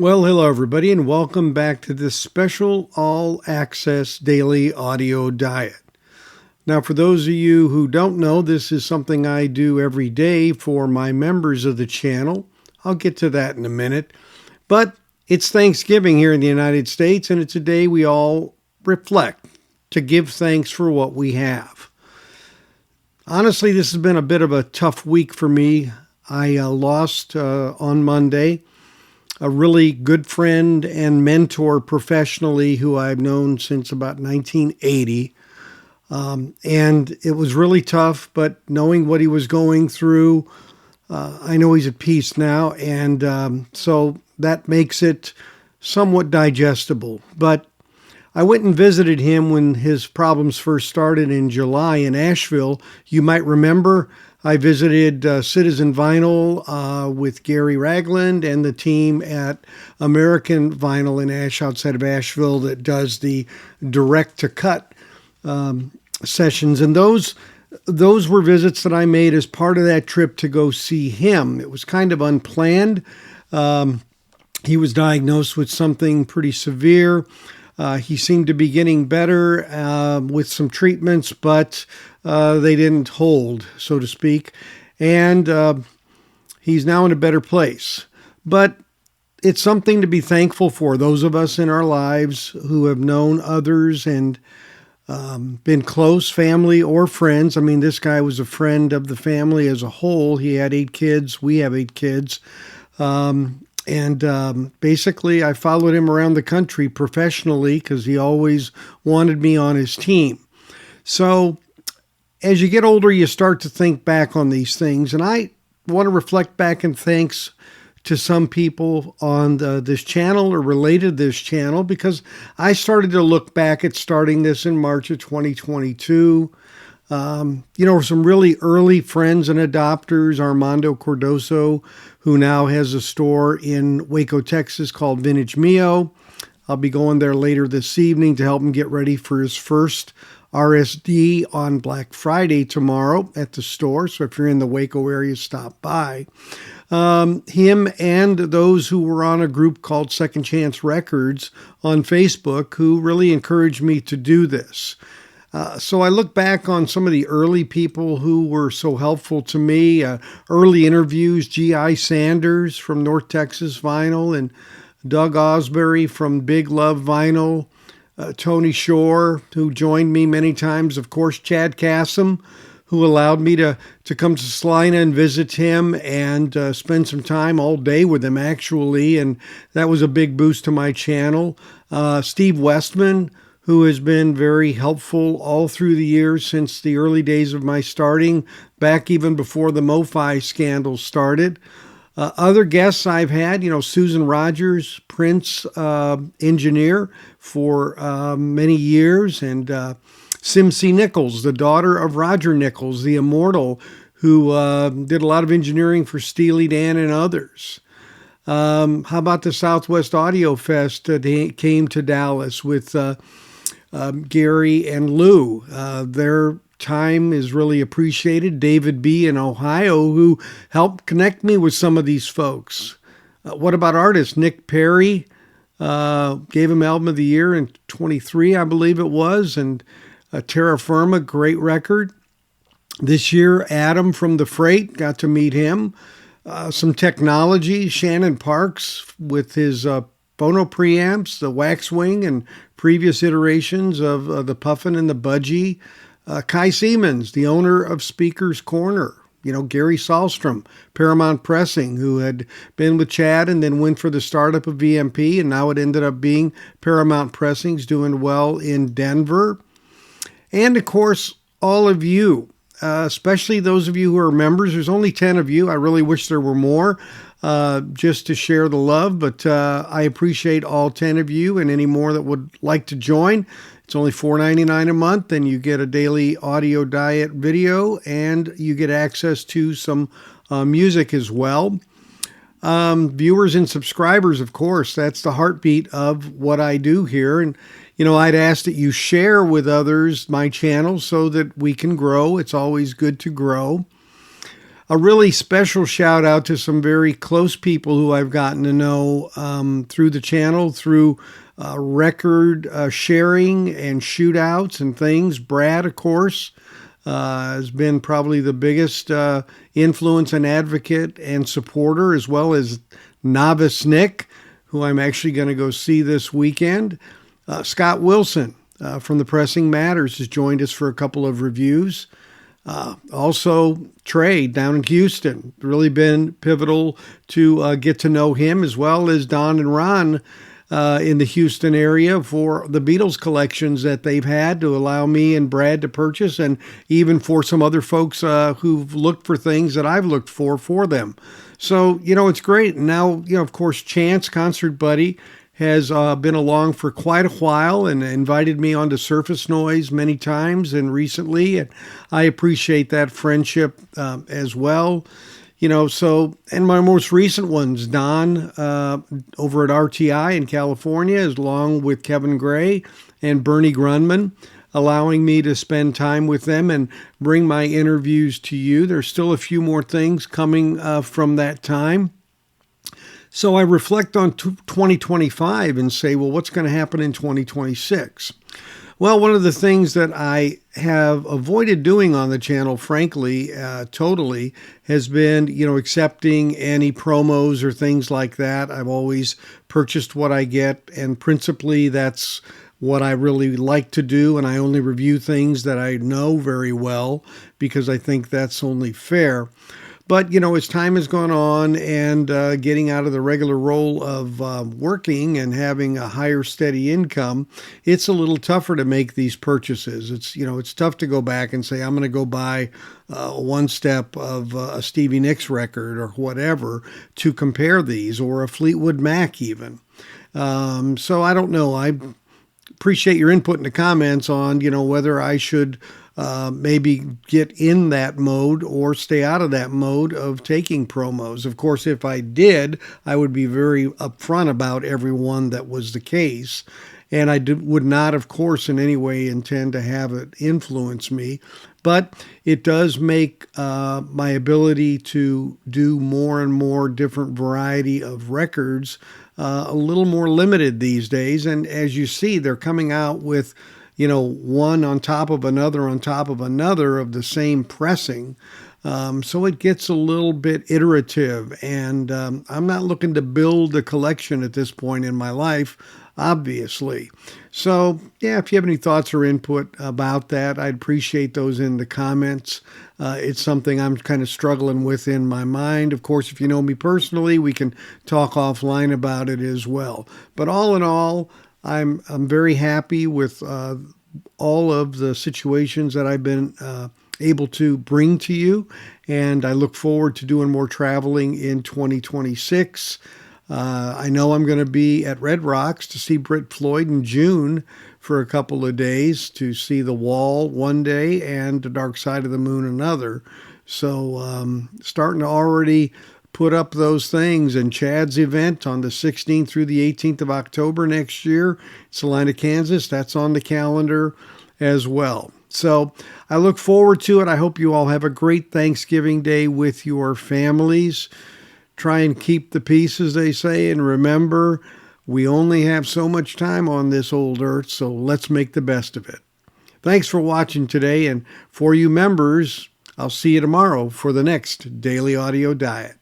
Well, hello, everybody, and welcome back to this special all access daily audio diet. Now, for those of you who don't know, this is something I do every day for my members of the channel. I'll get to that in a minute. But it's Thanksgiving here in the United States, and it's a day we all reflect to give thanks for what we have. Honestly, this has been a bit of a tough week for me. I lost on Monday a really good friend and mentor professionally who I've known since about 1980. And it was really tough, but knowing what he was going through, I know he's at peace now. And so that makes it somewhat digestible. But I went and visited him when his problems first started in July in Asheville. You might remember I visited Citizen Vinyl with Gary Ragland and the team at American Vinyl in outside of Asheville that does the direct-to-cut sessions. And those were visits that I made as part of that trip to go see him. It was kind of unplanned. He was diagnosed with something pretty severe. He seemed to be getting better with some treatments, but they didn't hold, so to speak. And he's now in a better place. But it's something to be thankful for. Those of us in our lives who have known others and been close, family or friends. I mean, this guy was a friend of the family as a whole. He had 8 kids. We have 8 kids. Basically, I followed him around the country professionally because he always wanted me on his team. So as you get older, you start to think back on these things. And I want to reflect back in thanks to some people on this channel or related to this channel because I started to look back at starting this in March of 2022. Some really early friends and adopters, Armando Cordoso, who now has a store in Waco, Texas called Vintage Mio. I'll be going there later this evening to help him get ready for his first RSD on Black Friday tomorrow at the store. So if you're in the Waco area, stop by. Him and those who were on a group called Second Chance Records on Facebook who really encouraged me to do this. So I look back on some of the early people who were so helpful to me, early interviews, G.I. Sanders from North Texas Vinyl and Doug Osbury from Big Love Vinyl, Tony Shore, who joined me many times, of course, Chad Kassem, who allowed me to come to Salina and visit him and spend some time all day with him, actually, and that was a big boost to my channel. Steve Westman, who has been very helpful all through the years since the early days of my starting, back even before the MoFi scandal started. Other guests I've had, Susan Rogers, Prince engineer for many years, and Simsy Nichols, the daughter of Roger Nichols, the immortal, who did a lot of engineering for Steely Dan and others. How about the Southwest Audio Fest that came to Dallas with Gary and Lou? Their time is really appreciated. David B. in Ohio, who helped connect me with some of these folks. What about artists? Nick Perry gave him Album of the Year in 23, I believe it was, and Terra Firma, great record. This year, Adam from The Freight, got to meet him. Some technology, Shannon Parks with his phono preamps, the Waxwing, and previous iterations of the Puffin and the Budgie. Kai Siemens, the owner of Speaker's Corner. Gary Sahlstrom, Paramount Pressing, who had been with Chad and then went for the startup of VMP, and now it ended up being Paramount Pressing's doing well in Denver. And, of course, all of you, especially those of you who are members. There's only 10 of you. I really wish there were more just to share the love, but I appreciate all 10 of you and any more that would like to join. It's only $4.99 a month, and you get a daily audio diet video, and you get access to some music as well. Viewers and subscribers, of course, that's the heartbeat of what I do here. And, I'd ask that you share with others my channel so that we can grow. It's always good to grow. a really special shout out to some very close people who I've gotten to know through the channel, through record sharing and shootouts and things. Brad, of course, has been probably the biggest influence and advocate and supporter, as well as Novice Nick, who I'm actually going to go see this weekend. Scott Wilson from the Pressing Matters has joined us for a couple of reviews. Also, Trey down in Houston, really been pivotal to get to know him, as well as Don and Ron in the Houston area for the Beatles collections that they've had to allow me and Brad to purchase, and even for some other folks who've looked for things that I've looked for them. So, it's great. And now, of course, Chance, Concert Buddy, has been along for quite a while and invited me onto Surface Noise many times and recently. And I appreciate that friendship as well. And my most recent ones, Don over at RTI in California, along with Kevin Gray and Bernie Grunman, allowing me to spend time with them and bring my interviews to you. There's still a few more things coming from that time. So I reflect on 2025 and say, well, what's going to happen in 2026? Well, one of the things that I have avoided doing on the channel, frankly, totally, has been, accepting any promos or things like that. I've always purchased what I get, and principally that's what I really like to do, and I only review things that I know very well because I think that's only fair. But, as time has gone on and getting out of the regular role of working and having a higher steady income, it's a little tougher to make these purchases. It's tough to go back and say, I'm going to go buy one step of a Stevie Nicks record or whatever to compare these, or a Fleetwood Mac even. So I don't know. I appreciate your input in the comments on, whether I should maybe get in that mode or stay out of that mode of taking promos. Of course, if I did, I would be very upfront about every one that was the case. And I would not, of course, in any way intend to have it influence me. But it does make my ability to do more and more different variety of records a little more limited these days. And as you see, they're coming out with one on top of another of the same pressing. So it gets a little bit iterative, and I'm not looking to build a collection at this point in my life, obviously. So, yeah, if you have any thoughts or input about that, I'd appreciate those in the comments. It's something I'm kind of struggling with in my mind. Of course, if you know me personally, we can talk offline about it as well. But all in all, I'm very happy with all of the situations that I've been able to bring to you, and I look forward to doing more traveling in 2026. I know I'm going to be at Red Rocks to see Brit Floyd in June for a couple of days, to see The Wall one day and The Dark Side of the Moon another. So starting to already put up those things. And Chad's event on the 16th through the 18th of October next year, Salina, Kansas, that's on the calendar as well. So I look forward to it. I hope you all have a great Thanksgiving Day with your families. Try and keep the peace, as they say, and remember, we only have so much time on this old earth, so let's make the best of it. Thanks for watching today, and for you members, I'll see you tomorrow for the next Daily Audio Diet.